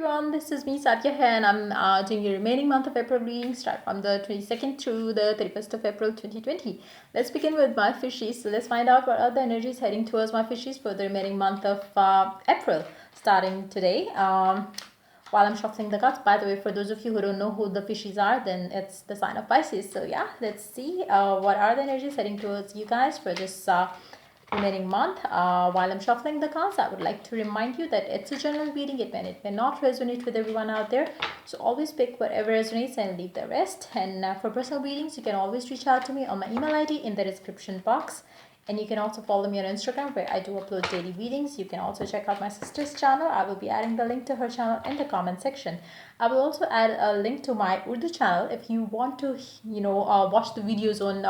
everyone, this is me Satya here, and I'm doing the remaining month of April reading, start from the 22nd through the 31st of April 2020. Let's begin with my fishies. So let's find out what are the energies heading towards my fishies for the remaining month of April, starting today. While I'm shuffling the cards, by the way, for those of you who don't know who the fishies are, then it's the sign of Pisces. So yeah, let's see what are the energies heading towards you guys for this remaining month. While I'm shuffling the cards, I would like to remind you that it's a general reading. It may not resonate with everyone out there, so always pick whatever resonates and leave the rest. And for personal readings, you can always reach out to me on my email ID in the description box. And you can also follow me on Instagram, where I do upload daily readings. You can also check out my sister's channel. I will be adding the link to her channel in the comment section. I will also add a link to my Urdu channel if you want to, watch the videos on,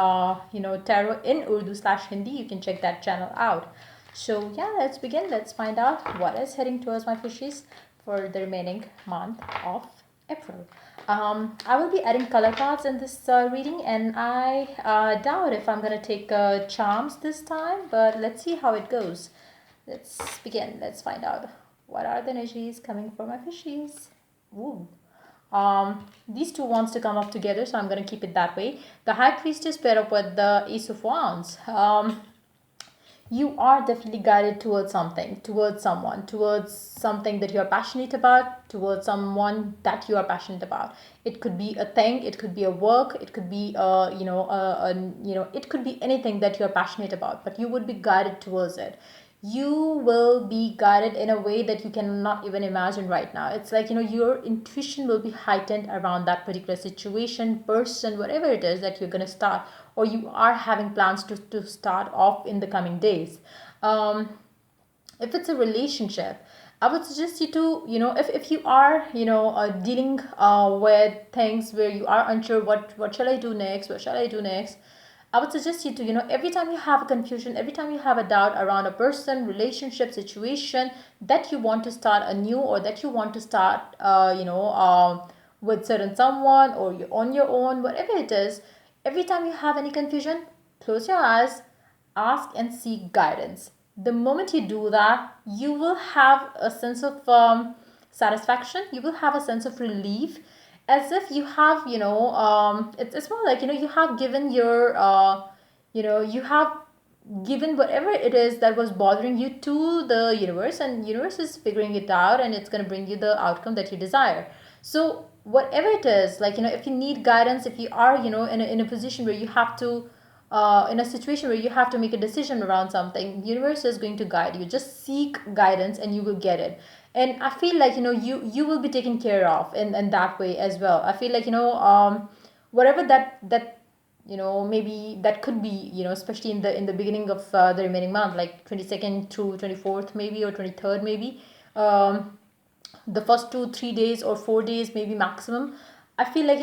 tarot in Urdu/Hindi. You can check that channel out. So yeah, let's begin. Let's find out what is heading towards my fishies for the remaining month of April. I will be adding color cards in this reading, and I doubt if I'm going to take charms this time, but let's see how it goes. Let's begin. Let's find out what are the energies coming for my fishies. Ooh. These two wants to come up together, so I'm going to keep it that way. The High Priestess paired up with the Ace of Wands. You are definitely guided towards something, towards someone, towards something that you're passionate about, towards someone that you are passionate about. It could be a thing, it could be a work, it could be it could be anything that you're passionate about, but you would be guided towards it. You will be guided in a way that you cannot even imagine right now. It's like, your intuition will be heightened around that particular situation, person, whatever it is that you're going to start, or you are having plans to start off in the coming days. If it's a relationship, I would suggest you to, if you are, dealing with things where you are unsure, what shall I do next, what shall I do next, I would suggest you to, every time you have a confusion, every time you have a doubt around a person, relationship, situation that you want to start anew, or that you want to start, with certain someone, or you're on your own, whatever it is, every time you have any confusion, close your eyes, ask and seek guidance. The moment you do that, you will have a sense of satisfaction, you will have a sense of relief, as if you have, it's more like, you have given your you have given whatever it is that was bothering you to the universe, and universe is figuring it out, and it's going to bring you the outcome that you desire. So whatever it is, like, if you need guidance, if you are, in a position where you have to in a situation where you have to make a decision around something, universe is going to guide you. Just seek guidance and you will get it. And I feel like, you will be taken care of in that way as well. I feel like, whatever that maybe that could be, especially in the beginning of the remaining month, like 22nd through 24th maybe, or 23rd maybe, the first 2-3 days or 4 days maybe maximum. I feel like,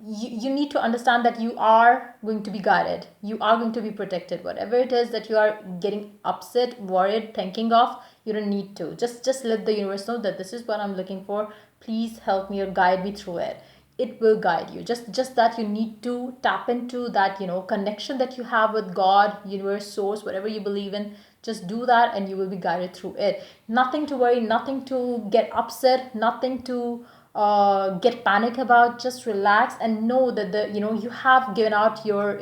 you need to understand that you are going to be guided, you are going to be protected. Whatever it is that you are getting upset, worried, thinking of, you don't need to. Just let the universe know that this is what I'm looking for, please help me or guide me through it. It will guide you. Just that you need to tap into that, connection that you have with God, universe, source, whatever you believe in. Just do that and you will be guided through it. Nothing to worry, nothing to get upset, nothing to get panic about. Just relax and know that you have given out your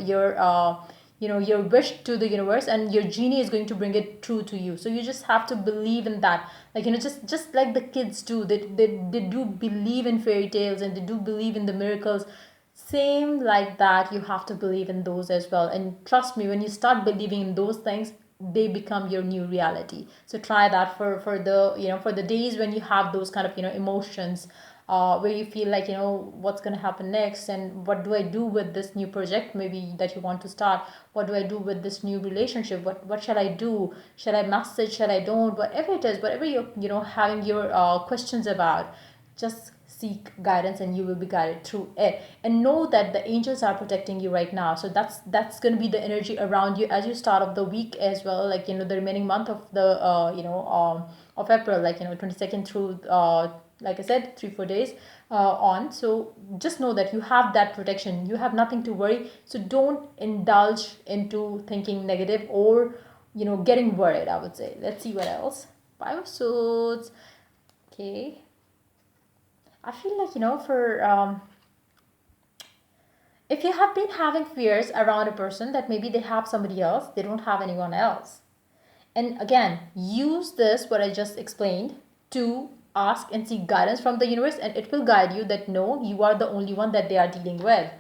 wish to the universe, and your genie is going to bring it true to you. So you just have to believe in that. Like, just like the kids do, they do believe in fairy tales, and they do believe in the miracles. Same like that, you have to believe in those as well. And trust me, when you start believing in those things, they become your new reality. So try that for the for the days when you have those kind of emotions, where you feel like, what's going to happen next, and what do I do with this new project maybe that you want to start, what do I do with this new relationship, what shall I do, shall I message, shall I don't, whatever it is, whatever you're having your questions about, just seek guidance and you will be guided through it. And know that the angels are protecting you right now. So that's going to be the energy around you as you start off the week as well, like, the remaining month of the of April, like, 22nd through like I said, 3-4 days on. So just know that you have that protection, you have nothing to worry. So don't indulge into thinking negative, or getting worried, I would say. Let's see what else. 5 of Swords. Okay, I feel like, for if you have been having fears around a person that maybe they have somebody else, they don't have anyone else. And again, use this, what I just explained, to ask and seek guidance from the universe, and it will guide you that no, you are the only one that they are dealing with.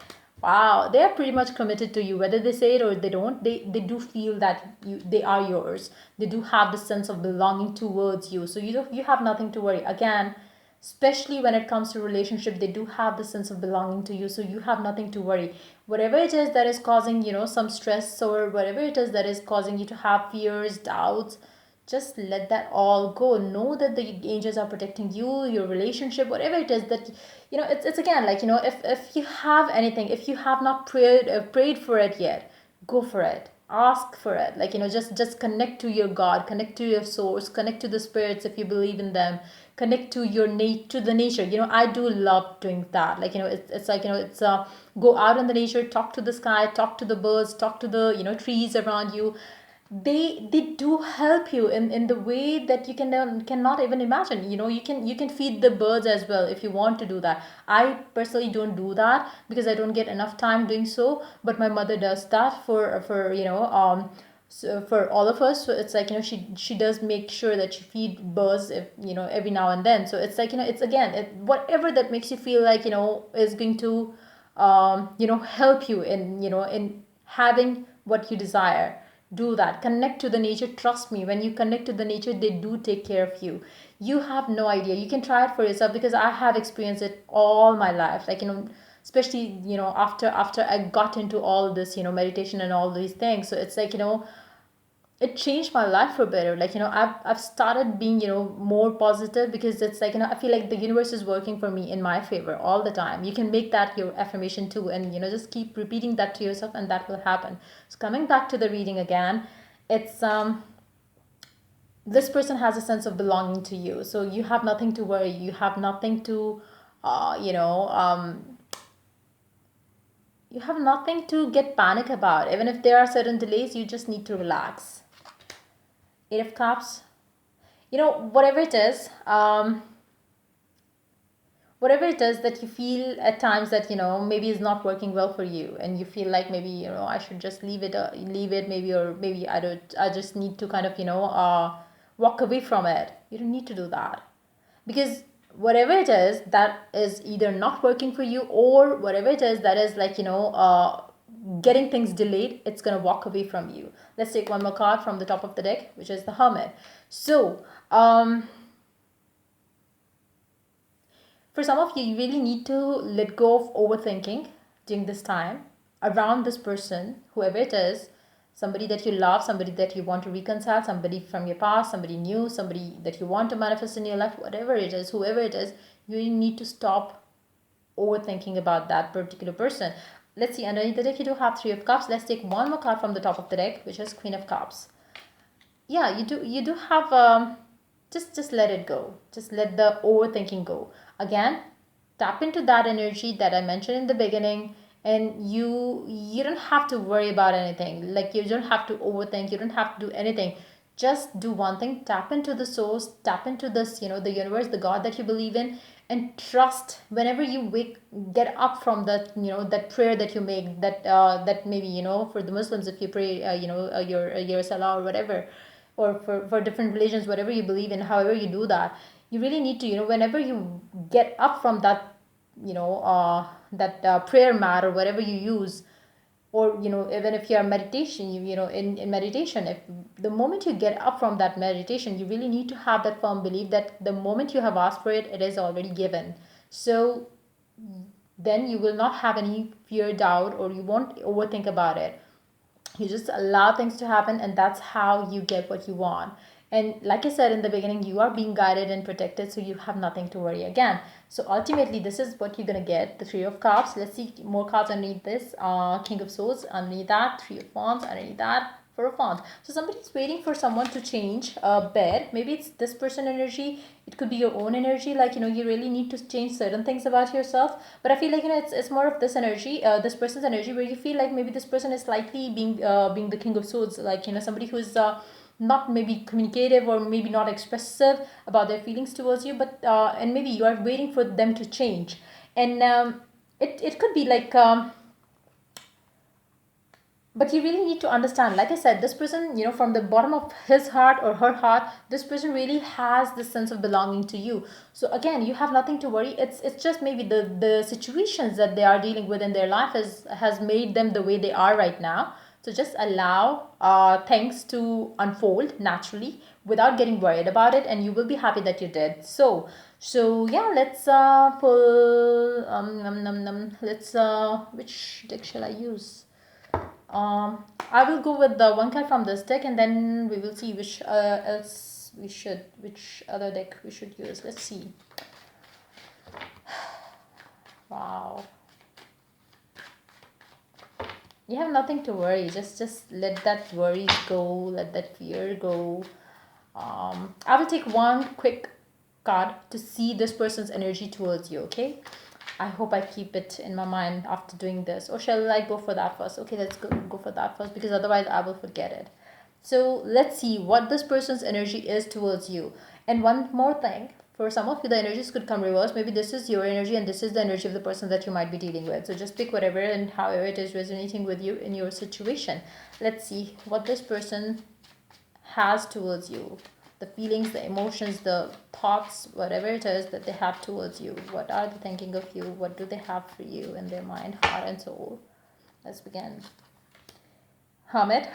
Wow, they are pretty much committed to you, whether they say it or they don't. They do feel that they are yours. They do have the sense of belonging towards you. So you have nothing to worry. Again, especially when it comes to relationship, they do have the sense of belonging to you, so you have nothing to worry. Whatever it is that is causing some stress, or whatever it is that is causing you to have fears, doubts, just let that all go. Know that the angels are protecting you, your relationship, whatever it is that it's again like if you have anything, if you have not prayed for it yet, go for it, ask for it, like just connect to your God, connect to your source, connect to the spirits if you believe in them, connect to your to the nature. I do love doing that, like it's like it's go out in the nature, talk to the sky, talk to the birds, talk to the trees around you. They do help you in the way that you cannot even imagine. You can feed the birds as well if you want to do that. I personally don't do that because I don't get enough time doing so, but my mother does that for so for all of us. So it's like she does make sure that she feed birds if every now and then. So it's like it's again whatever that makes you feel like is going to help you in having what you desire. Do that, connect to the nature. Trust me, when you connect to the nature, they do take care of you. You have no idea. You can try it for yourself, because I have experienced it all my life, like especially after I got into all this meditation and all these things. So it's like it changed my life for better. Like I've started being more positive, because it's like I feel like the universe is working for me in my favor all the time. You can make that your affirmation too, and just keep repeating that to yourself, and that will happen. So coming back to the reading again, it's this person has a sense of belonging to you, so you have nothing to worry, you have nothing to uh you know um you have nothing to get panic about. Even if there are certain delays, you just need to relax. Eight of Cups. Whatever it is, whatever it is that you feel at times that maybe is not working well for you, and you feel like maybe I should just leave it, maybe, or maybe I just need to kind of walk away from it. You don't need to do that, because whatever it is that is either not working for you, or whatever it is that is like getting things delayed, it's going to walk away from you. Let's take one more card from the top of the deck, which is the Hermit. So for some of you, you really need to let go of overthinking during this time around this person, whoever it is, somebody that you love, somebody that you want to reconcile, somebody from your past, somebody new, somebody that you want to manifest in your life, whatever it is, whoever it is, you really need to stop overthinking about that particular person. Let's see, underneath the deck, you do have Three of Cups. Let's take one more card from the top of the deck, which is Queen of Cups. Yeah, you do have just let it go, just let the overthinking go. Again, tap into that energy that I mentioned in the beginning, and you don't have to worry about anything. Like, you don't have to overthink, you don't have to do anything. Just do one thing: tap into the source, tap into this, the universe, the God that you believe in, and trust. Whenever you get up from that, that prayer that you make, that maybe, for the Muslims, if you pray, your salah or whatever, or for different religions, whatever you believe in, however you do that, you really need to, whenever you get up from that, prayer mat or whatever you use, or even if you're meditation, in meditation, if the moment you get up from that meditation, you really need to have that firm belief that the moment you have asked for it, it is already given. So then you will not have any fear, doubt, or you won't overthink about it. You just allow things to happen, and that's how you get what you want. And like I said in the beginning, you are being guided and protected, so you have nothing to worry again. So ultimately, this is what you're gonna get: the Three of Cups. Let's see more cards underneath this. King of Swords underneath that, Three of Wands underneath that, Four of Wands. So somebody's waiting for someone to change a bed. Maybe it's this person energy. It could be your own energy. Like, you really need to change certain things about yourself. But I feel like, it's more of this energy, this person's energy, where you feel like maybe this person is slightly being the King of Swords. Like, somebody who's not maybe communicative or maybe not expressive about their feelings towards you, but and maybe you are waiting for them to change. And it could be like but you really need to understand, like I said, this person, from the bottom of his heart or her heart, this person really has this sense of belonging to you. So again, you have nothing to worry. It's just maybe the situations that they are dealing with in their life has made them the way they are right now. So just allow things to unfold naturally without getting worried about it, and you will be happy that you did. So yeah, let's pull let's which deck shall I use? I will go with the one card from this deck, and then we will see which other deck we should use. Let's see. Wow. You have nothing to worry. Just let that worry go. Let that fear go. I will take one quick card to see this person's energy towards you. Okay. I hope I keep it in my mind after doing this. Or shall I go for that first? Okay, let's go for that first, because otherwise I will forget it. So let's see what this person's energy is towards you. And one more thing, for some of you, the energies could come reverse. Maybe this is your energy and this is the energy of the person that you might be dealing with. So just pick whatever and however it is resonating with you in your situation. Let's see what this person has towards you, the feelings, the emotions, the thoughts, whatever it is that they have towards you. What are they thinking of you? What do they have for you in their mind, heart, and soul? Let's begin. Hermit.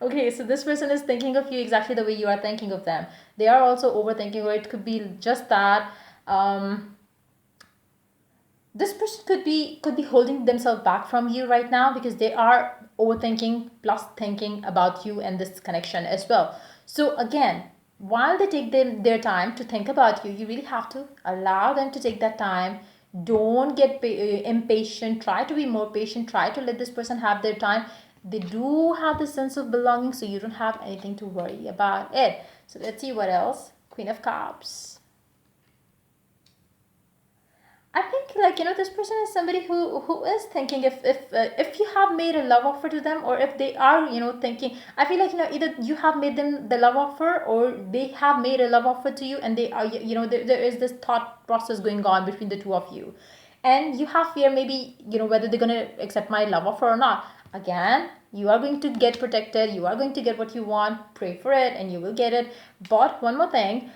Okay, so this person is thinking of you exactly the way you are thinking of them. They are also overthinking, or it could be just that this person could be holding themselves back from you right now, because they are overthinking plus thinking about you and this connection as well. So again, while they take their time to think about you, you really have to allow them to take that time. Don't get impatient. Try to be more patient. Try to let this person have their time. They do have the sense of belonging, so you don't have anything to worry about it. So let's see what else. Queen of Cups. I think, like, this person is somebody who is thinking, if you have made a love offer to them, or if they are thinking, I feel like either you have made them the love offer, or they have made a love offer to you, and they are there is this thought process going on between the two of you, and you have fear, maybe whether they're going to accept my love offer or not. Again, you are going to get protected, you are going to get what you want. Pray for it and you will get it. But one more thing,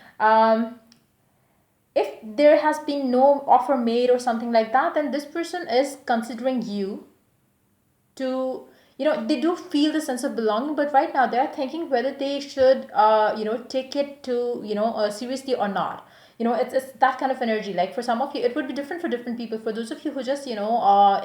if there has been no offer made or something like that, then this person is considering you to, they do feel the sense of belonging, but right now they are thinking whether they should take it to seriously or not. It's that kind of energy. Like, for some of you it would be different, for different people. For those of you who just in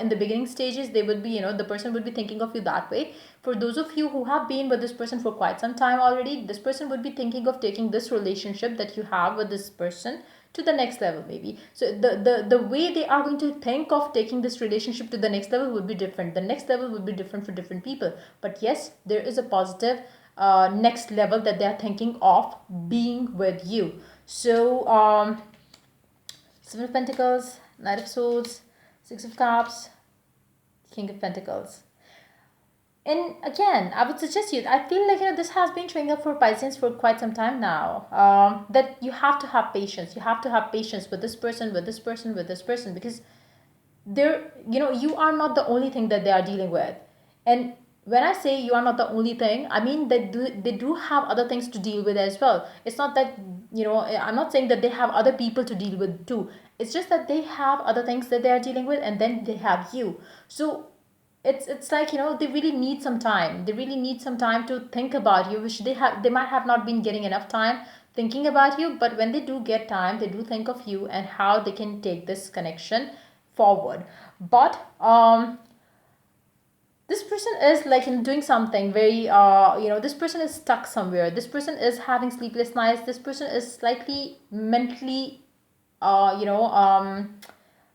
the beginning stages, they would be, the person would be thinking of you that way. For those of you who have been with this person for quite some time already, this person would be thinking of taking this relationship that you have with this person to the next level, maybe. So the way they are going to think of taking this relationship to the next level would be different. The next level would be different for different people. But yes, there is a positive next level that they are thinking of being with you. So Seven of Pentacles, Knight of Swords, Six of Cups, King of Pentacles. And again, I would suggest you, I feel like this has been showing up for Pisces for quite some time now, that you have to have patience. You have to have patience with this person, with this person, with this person, because they're, you are not the only thing that they are dealing with. And when I say you are not the only thing, I mean that they do have other things to deal with as well. It's not that, I'm not saying that they have other people to deal with too. It's just that they have other things that they are dealing with, and then they have you. So it's like, they really need some time. They really need some time to think about you, which they might have not been getting enough time thinking about you. But when they do get time, they do think of you and how they can take this connection forward. But this person is like in doing something very this person is stuck somewhere. This person is having sleepless nights. This person is slightly mentally uh you know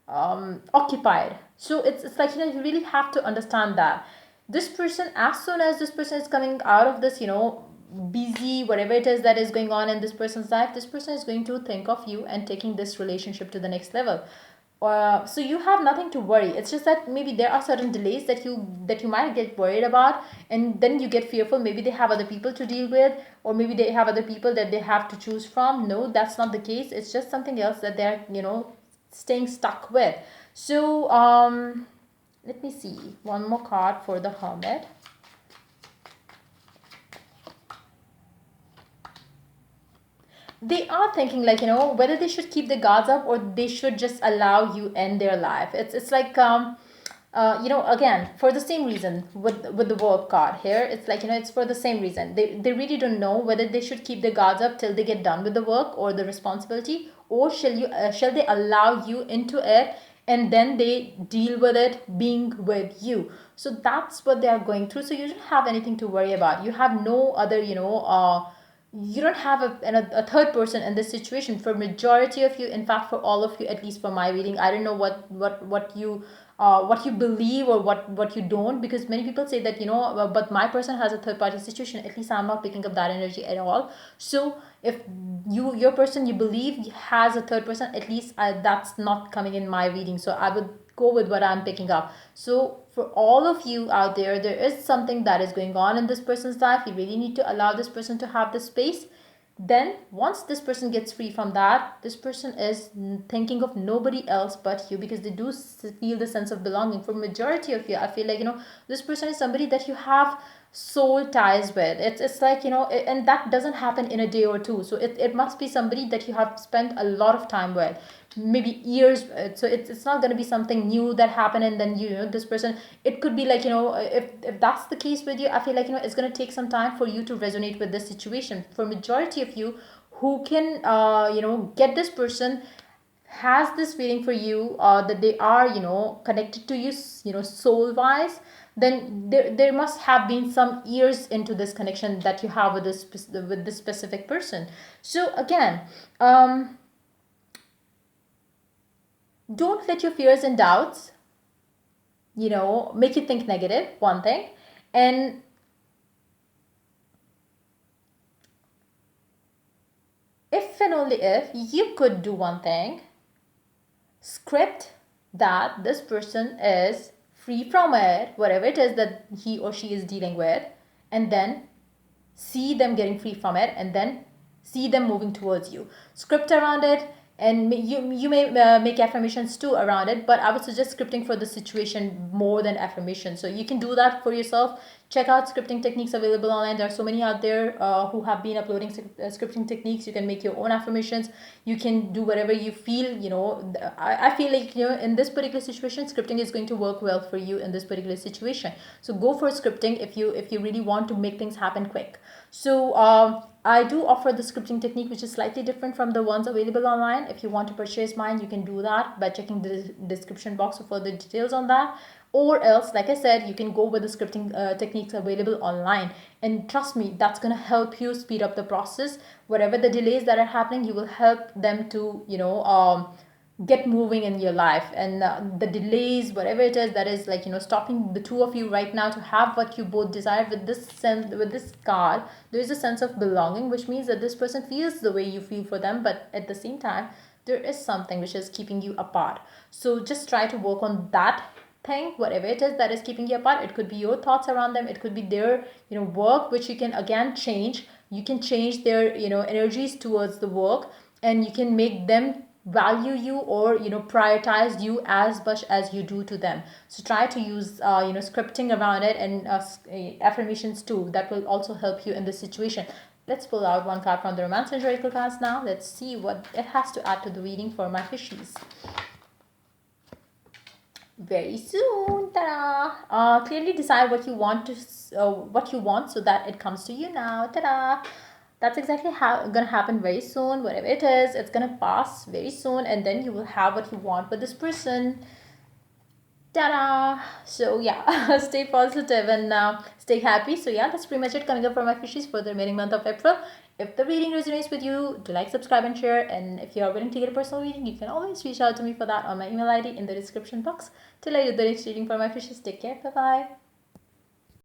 um occupied. So it's like, you really have to understand that this person, as soon as this person is coming out of this, busy, whatever it is that is going on in this person's life, this person is going to think of you and taking this relationship to the next level. So you have nothing to worry. It's just that maybe there are certain delays that you might get worried about, and then you get fearful. Maybe they have other people to deal with, or maybe they have other people that they have to choose from. No, that's not the case. It's just something else that they're staying stuck with. So let me see one more card for the Hermit. They are thinking, like, whether they should keep the guards up or they should just allow you end their life. It's like again, for the same reason with the work card here. It's like, it's for the same reason. They really don't know whether they should keep the guards up till they get done with the work or the responsibility, or shall they allow you into it, and then they deal with it being with you. So that's what they are going through. So you don't have anything to worry about. You have no other, you don't have a third person in this situation. For majority of you, in fact for all of you, at least for my reading, I don't know what you believe or what you don't, because many people say that, but my person has a third party situation. At least I'm not picking up that energy at all. So if your person you believe has a third person, at least that's not coming in my reading. So I would go with what I'm picking up. So for all of you out there, there is something that is going on in this person's life. You really need to allow this person to have the space. Then once this person gets free from that, this person is thinking of nobody else but you, because they do feel the sense of belonging. For majority of you, I feel like, this person is somebody that you have soul ties with. It's like, and that doesn't happen in a day or two. So it must be somebody that you have spent a lot of time with, maybe years. So it's not going to be something new that happened and then this person. It could be like, if that's the case with you, I feel like, it's going to take some time for you to resonate with this situation. For majority of you who can get this person, has this feeling for you, that they are connected to you, soul wise, then there must have been some years into this connection that you have with this specific person. So again, don't let your fears and doubts make you think negative, one thing. And if and only if you could do one thing, script that this person is free from it, whatever it is that he or she is dealing with, and then see them getting free from it, and then see them moving towards you. Script around it, and you may make affirmations too around it, but I would suggest scripting for the situation more than affirmation. So you can do that for yourself. Check out scripting techniques available online. There are so many out there who have been uploading scripting techniques. You can make your own affirmations. You can do whatever you feel. I feel like, in this particular situation, scripting is going to work well for you in this particular situation. So go for scripting if you really want to make things happen quick. So I do offer the scripting technique, which is slightly different from the ones available online. If you want to purchase mine, you can do that by checking the description box for further details on that. Or else, like I said, you can go with the scripting techniques available online. And trust me, that's going to help you speed up the process. Whatever the delays that are happening, you will help them to, get moving in your life. And the delays, whatever it is that is like, stopping the two of you right now to have what you both desire, with this card, there is a sense of belonging, which means that this person feels the way you feel for them, but at the same time there is something which is keeping you apart. So just try to work on that thing, whatever it is that is keeping you apart. It could be your thoughts around them, it could be their work, which you can again change. You can change their energies towards the work, and you can make them value you, or prioritize you as much as you do to them. So try to use scripting around it, and affirmations too. That will also help you in this situation. Let's pull out one card from the Romance and Oracle cards now. Let's see what it has to add to the reading for my fishies very soon. Ta-da! Clearly decide what you want so that it comes to you now. Ta-da! That's exactly how gonna happen very soon. Whatever it is, it's gonna pass very soon, and then you will have what you want with this person. Ta-da! So yeah, stay positive and stay happy. So yeah, that's pretty much it coming up for my fishies for the remaining month of April. If the reading resonates with you, do like, subscribe, and share. And if you are willing to get a personal reading, you can always reach out to me for that on my email ID in the description box. Till I do the next reading for my fishes, take care. Bye bye.